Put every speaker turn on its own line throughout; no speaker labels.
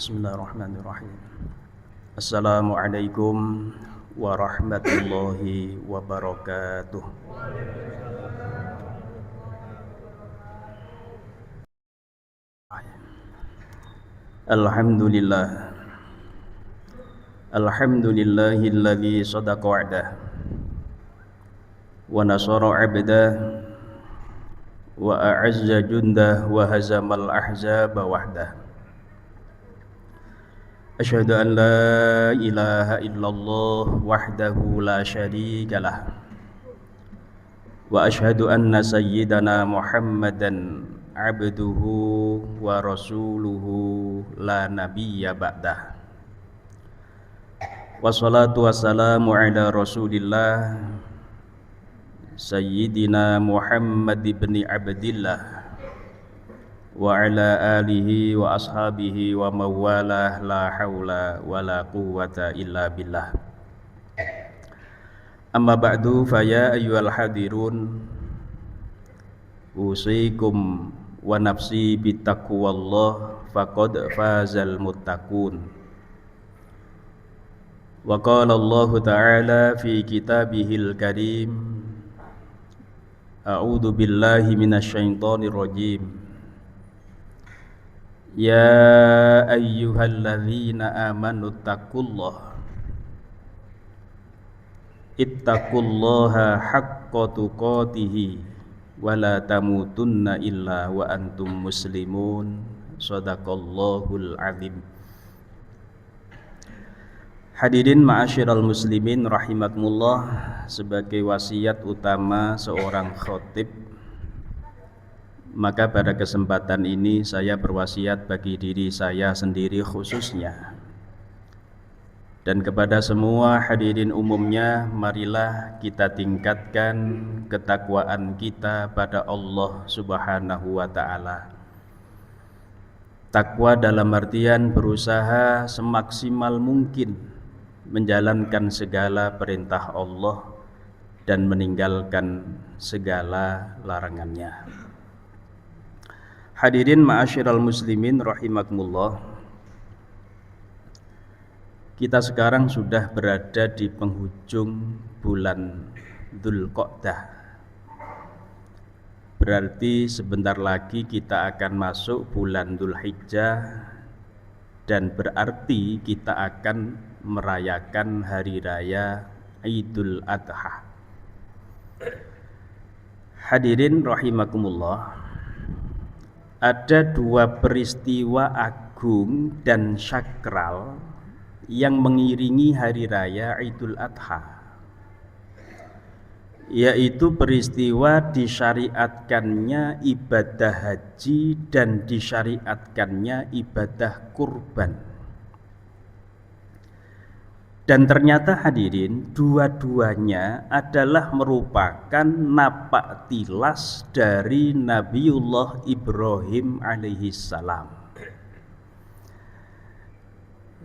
Bismillahirrahmanirrahim. Assalamualaikum warahmatullahi wabarakatuh. Alhamdulillah. Alhamdulillahilladzi sadaqa wa'dah wa nasara 'abdah wa a'azza jundah wa hazamal ahzaba wahdah. Asyhadu an la ilaha illallah wahdahu la syarika lah wa asyhadu anna sayyidana Muhammadan abduhu wa rasuluhu la nabiyya ba'dah. Wassalatu wassalamu ala rasulillah sayyidina Muhammad ibn Abdillah wa ala alihi wa ashabihi wa mawalah la hawla wa la quwwata illa billah. Amma ba'du, fa ya ayyuhal hadirun, usikum wa nafsi bittaqwallah faqad fazal muttaqun. Wa qala Allah ta'ala fi kitabihil karim, a'udzu billahi minasyaitonir rajim. Ya ayyuhalladzina amanu ittaqullaha haqqa tuqatih wa la tamutunna illa wa antum muslimun. Shadaqallahul azim. Hadirin ma'asyiral muslimin rahimakumullah, sebagai wasiat utama seorang khatib, maka pada kesempatan ini saya berwasiat bagi diri saya sendiri khususnya, dan kepada semua hadirin umumnya, marilah kita tingkatkan ketakwaan kita pada Allah Subhanahu wa ta'ala. Takwa dalam artian berusaha semaksimal mungkin menjalankan segala perintah Allah dan meninggalkan segala larangannya. Hadirin ma'asyiral muslimin rahimakumullah, kita sekarang sudah berada di penghujung bulan Dzulqa'dah. Berarti sebentar lagi kita akan masuk bulan Dzulhijjah, dan berarti kita akan merayakan hari raya Idul Adha. Hadirin rahimakumullah, ada dua peristiwa agung dan sakral yang mengiringi hari raya Idul Adha, yaitu peristiwa disyariatkannya ibadah haji dan disyariatkannya ibadah kurban. Dan ternyata hadirin, dua-duanya adalah merupakan napak tilas dari Nabiullah Ibrahim alaihissalam,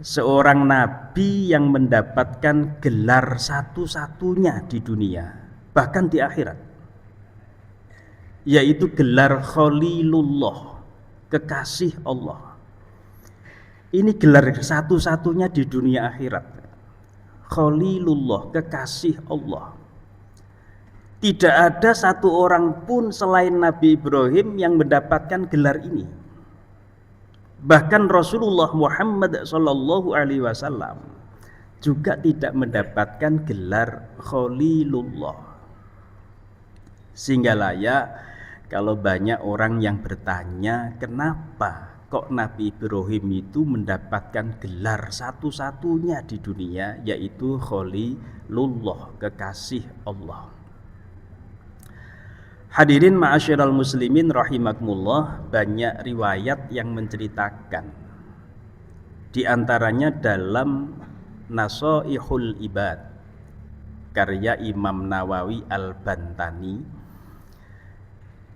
seorang nabi yang mendapatkan gelar satu-satunya di dunia, bahkan di akhirat, yaitu gelar Khalilullah, kekasih Allah. Ini gelar satu-satunya di dunia akhirat, Khalilullah, kekasih Allah. Tidak ada satu orang pun selain Nabi Ibrahim yang mendapatkan gelar ini. Bahkan Rasulullah Muhammad SAW juga tidak mendapatkan gelar Khalilullah. Sehingga layak kalau banyak orang yang bertanya, kenapa kok Nabi Ibrahim itu mendapatkan gelar satu-satunya di dunia, yaitu Khalilullah, kekasih Allah. Hadirin ma'asyiral muslimin rahimakumullah, banyak riwayat yang menceritakan, di antaranya dalam Nasaihul Ibad karya Imam Nawawi Al-Bantani.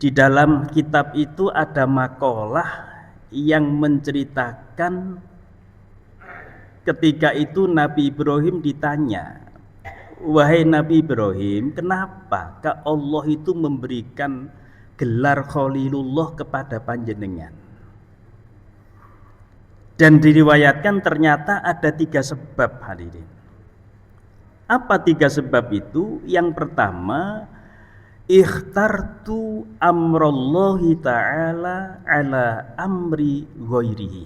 Di dalam kitab itu ada makalah yang menceritakan ketika itu Nabi Ibrahim ditanya, wahai Nabi Ibrahim, kenapa Allah itu memberikan gelar Khalilullah kepada panjenengan? Dan diriwayatkan ternyata ada 3 sebab, hadirin. Apa 3 sebab itu? Yang pertama, ikhtartu amrallahi ta'ala ala amri ghairihi.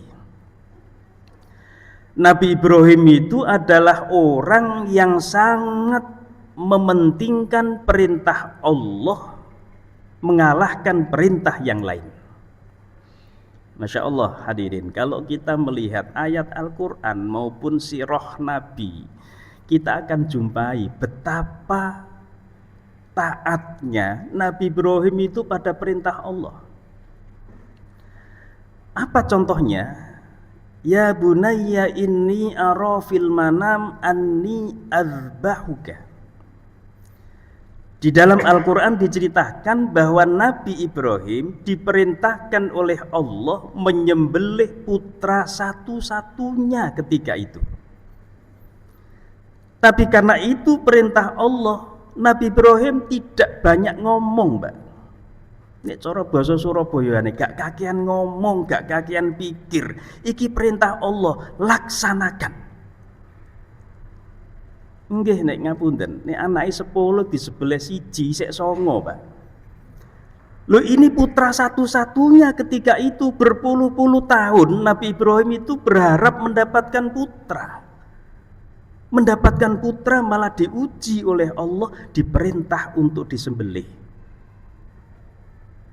Nabi Ibrahim itu adalah orang yang sangat mementingkan perintah Allah mengalahkan perintah yang lain. Masya Allah hadirin, kalau kita melihat ayat Al-Quran maupun sirah Nabi, kita akan jumpai betapa taatnya Nabi Ibrahim itu pada perintah Allah. Apa contohnya? Ya bunayya inni ara fil manam anni azbahuka. Di dalam Al-Quran diceritakan bahwa Nabi Ibrahim diperintahkan oleh Allah menyembelih putra satu-satunya ketika itu. Tapi karena itu perintah Allah, Nabi Ibrahim tidak banyak ngomong, Mbak. Nek cara basa Surabaya gak kakean ngomong, gak kakean pikir. Iki perintah Allah, laksanakan. Nggih nek ngapunten, nek anake 10 di sebelah siji sik 9, Pak. Loh, ini putra satu-satunya ketika itu, berpuluh-puluh tahun Nabi Ibrahim itu berharap mendapatkan putra. Mendapatkan putra malah diuji oleh Allah, diperintah untuk disembelih.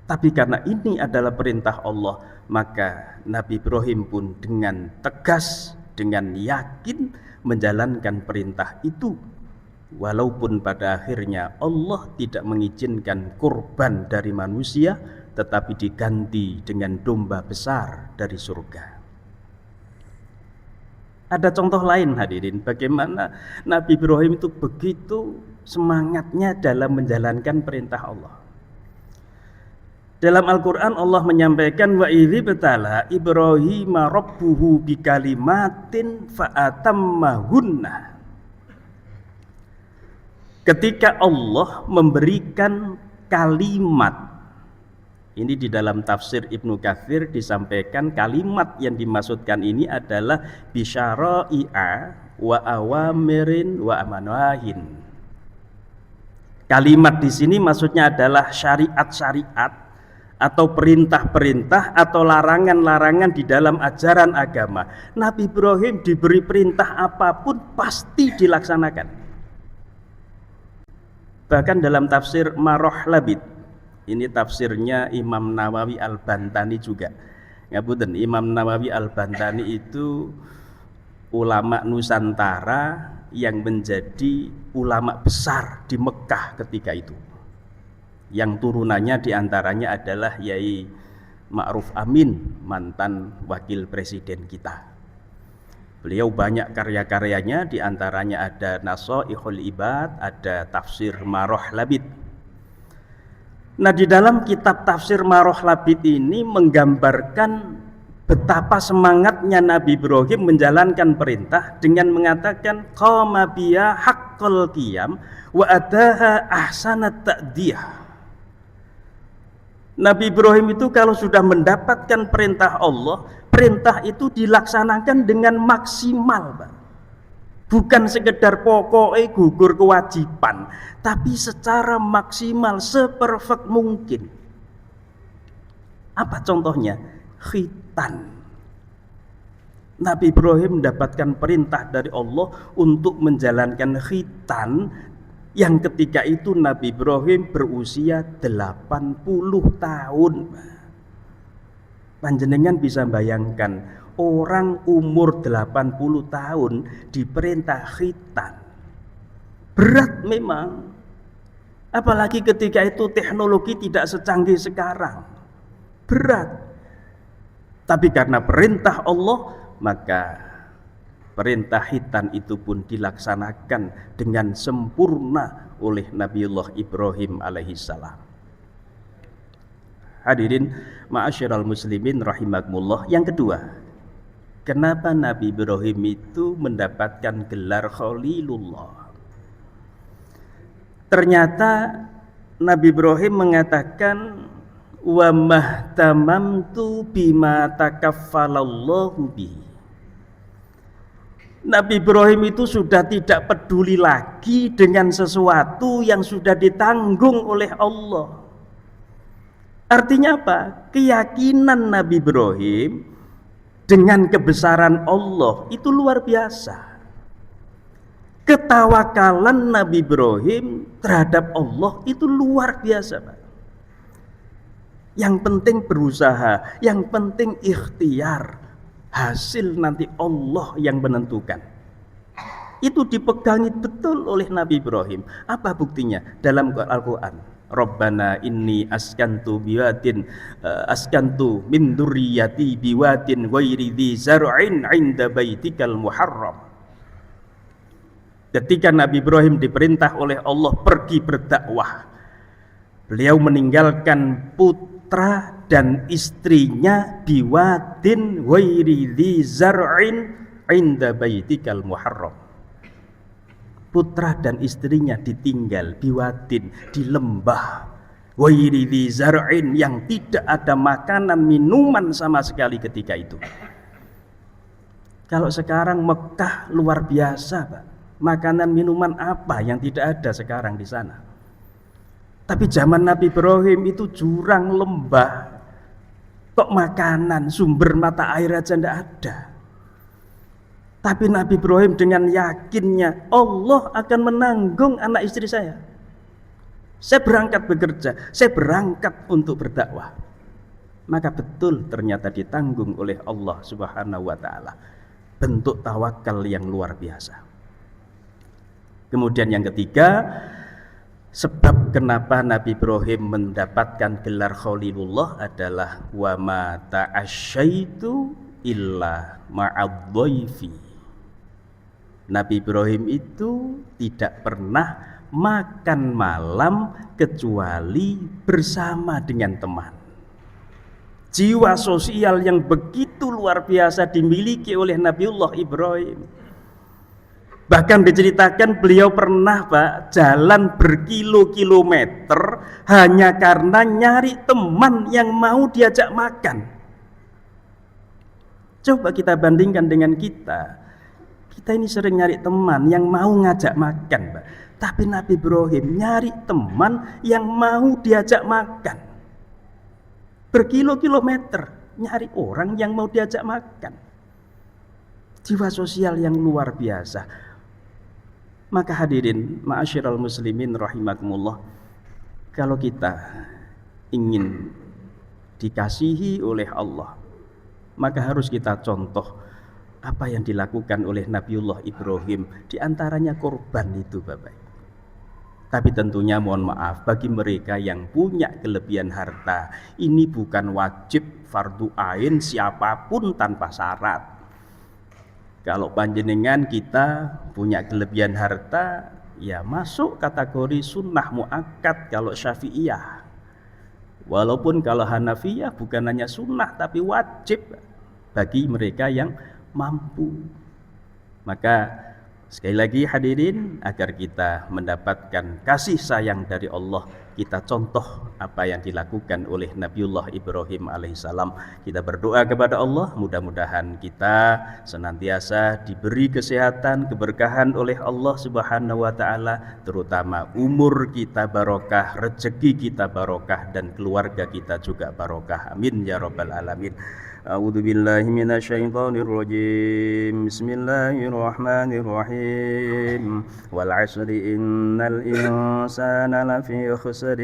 Tapi karena ini adalah perintah Allah, maka Nabi Ibrahim pun dengan tegas, dengan yakin menjalankan perintah itu, walaupun pada akhirnya Allah tidak mengizinkan kurban dari manusia, tetapi diganti dengan domba besar dari surga. Ada contoh lain hadirin, bagaimana Nabi Ibrahim itu begitu semangatnya dalam menjalankan perintah Allah. Dalam Al-Quran Allah menyampaikan, wa idzi betala Ibrahim rabbuhu bikalimatin fa'atammahunna. Ketika Allah memberikan kalimat, ini di dalam tafsir Ibnu Katsir disampaikan kalimat yang dimaksudkan ini adalah bisyara'i'a wa awamirin wa amanahin. Kalimat di sini maksudnya adalah syariat-syariat atau perintah-perintah atau larangan-larangan di dalam ajaran agama. Nabi Ibrahim diberi perintah apapun pasti dilaksanakan. Bahkan dalam tafsir Marah Labid, ini tafsirnya Imam Nawawi Al-Bantani juga. Ngapunten, Imam Nawawi Al-Bantani itu ulama Nusantara yang menjadi ulama besar di Mekah ketika itu. Yang turunannya diantaranya adalah Yai Ma'ruf Amin, mantan wakil presiden kita. Beliau banyak karya-karyanya, diantaranya ada Nasaihul Ibad, ada tafsir Marah Labid. Nah, di dalam kitab tafsir Marah Labid ini menggambarkan betapa semangatnya Nabi Ibrahim menjalankan perintah dengan mengatakan qama biya haqqal qiyam wa adaha ahsanat ta'diyah. Nabi Ibrahim itu kalau sudah mendapatkan perintah Allah, perintah itu dilaksanakan dengan maksimal, Pak. Bukan sekedar pokoknya gugur kewajiban, tapi secara maksimal, seperfect mungkin. Apa contohnya? Khitan. Nabi Ibrahim mendapatkan perintah dari Allah untuk menjalankan khitan, yang ketika itu Nabi Ibrahim berusia 80 tahun. Panjenengan bisa bayangkan, orang umur 80 tahun diperintah khitan. Berat memang. Apalagi ketika itu teknologi tidak secanggih sekarang. Berat. Tapi karena perintah Allah, maka perintah hitan itu pun dilaksanakan dengan sempurna oleh Nabiullah Ibrahim alaihissalam. Hadirin ma'asyiral muslimin rahimakumullah. Yang kedua, kenapa Nabi Ibrahim itu mendapatkan gelar Khalilullah? Ternyata Nabi Ibrahim mengatakan, wa mahtamamtu bima takaffalallahu bihi. Nabi Ibrahim itu sudah tidak peduli lagi dengan sesuatu yang sudah ditanggung oleh Allah. Artinya apa? Keyakinan Nabi Ibrahim dengan kebesaran Allah itu luar biasa. Ketawakalan Nabi Ibrahim terhadap Allah itu luar biasa, Pak. Yang penting berusaha, yang penting ikhtiar. Hasil nanti Allah yang menentukan. Itu dipegangi betul oleh Nabi Ibrahim. Apa buktinya? Dalam Al-Quran, Rabbana inni askantu min dzurriyyati biwadin ghairi dzi zar'in 'inda baitikal muharram. Ketika Nabi Ibrahim diperintah oleh Allah pergi berdakwah, beliau meninggalkan putra dan istrinya biwadin ghairi dzi zar'in 'inda baitikal muharram. Putra dan istrinya ditinggal biwadin, di lembah ghairi dzi zar'in, yang tidak ada makanan minuman sama sekali ketika itu. Kalau sekarang Mekah luar biasa, Pak. Makanan minuman apa yang tidak ada sekarang di sana? Tapi zaman Nabi Ibrahim itu jurang, lembah, kok makanan, sumber mata air aja tidak ada. Tapi Nabi Ibrahim dengan yakinnya, Allah akan menanggung anak istri saya. Saya berangkat bekerja, saya berangkat untuk berdakwah. Maka betul ternyata ditanggung oleh Allah Subhanahu wa ta'ala. Bentuk tawakal yang luar biasa. Kemudian yang ketiga, sebab kenapa Nabi Ibrahim mendapatkan gelar Khalilullah adalah wa ma ta'asyaitu illa ma'adh-dhaifi. Nabi Ibrahim itu tidak pernah makan malam kecuali bersama dengan teman. Jiwa sosial yang begitu luar biasa dimiliki oleh Nabiullah Ibrahim. Bahkan diceritakan beliau pernah, Pak, jalan berkilo-kilometer hanya karena nyari teman yang mau diajak makan. Coba kita bandingkan dengan kita. Kita ini sering nyari teman yang mau ngajak makan, Pak. Tapi Nabi Ibrahim nyari teman yang mau diajak makan. Berkilo-kilometer nyari orang yang mau diajak makan. Jiwa sosial yang luar biasa. Maka hadirin ma'asyiral muslimin rahimakumullah, kalau kita ingin dikasihi oleh Allah, maka harus kita contoh apa yang dilakukan oleh Nabiullah Ibrahim. Di antaranya korban itu, Bapak. Tapi tentunya mohon maaf, bagi mereka yang punya kelebihan harta, ini bukan wajib fardu ain siapapun tanpa syarat. Kalau panjenengan kita punya kelebihan harta, ya masuk kategori sunnah muakkad kalau Syafi'iyah. Walaupun kalau Hanafiyah bukan hanya sunnah tapi wajib bagi mereka yang mampu. Maka sekali lagi hadirin, agar kita mendapatkan kasih sayang dari Allah, kita contoh apa yang dilakukan oleh Nabiullah Ibrahim alaihissalam. Kita berdoa kepada Allah, mudah-mudahan kita senantiasa diberi kesehatan, keberkahan oleh Allah Subhanahu wa ta'ala, terutama umur kita barokah, rezeki kita barokah, dan keluarga kita juga barokah. Amin ya rabbal alamin. أعوذ بالله من الشيطان الرجيم بسم الله الرحمن الرحيم والعصر إن الإنسان لفي خسر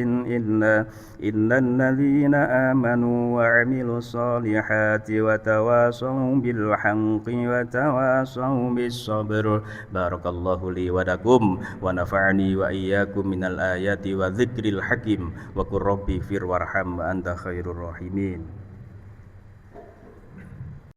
إلا الذين آمنوا وعملوا الصالحات وتواصوا بالحق وتواصوا بالصبر بارك الله لي ولكم ونفعني وإياكم من الآيات وذكر الحكيم وقل ربي اغفر وارحم وأنت خير الراحمين.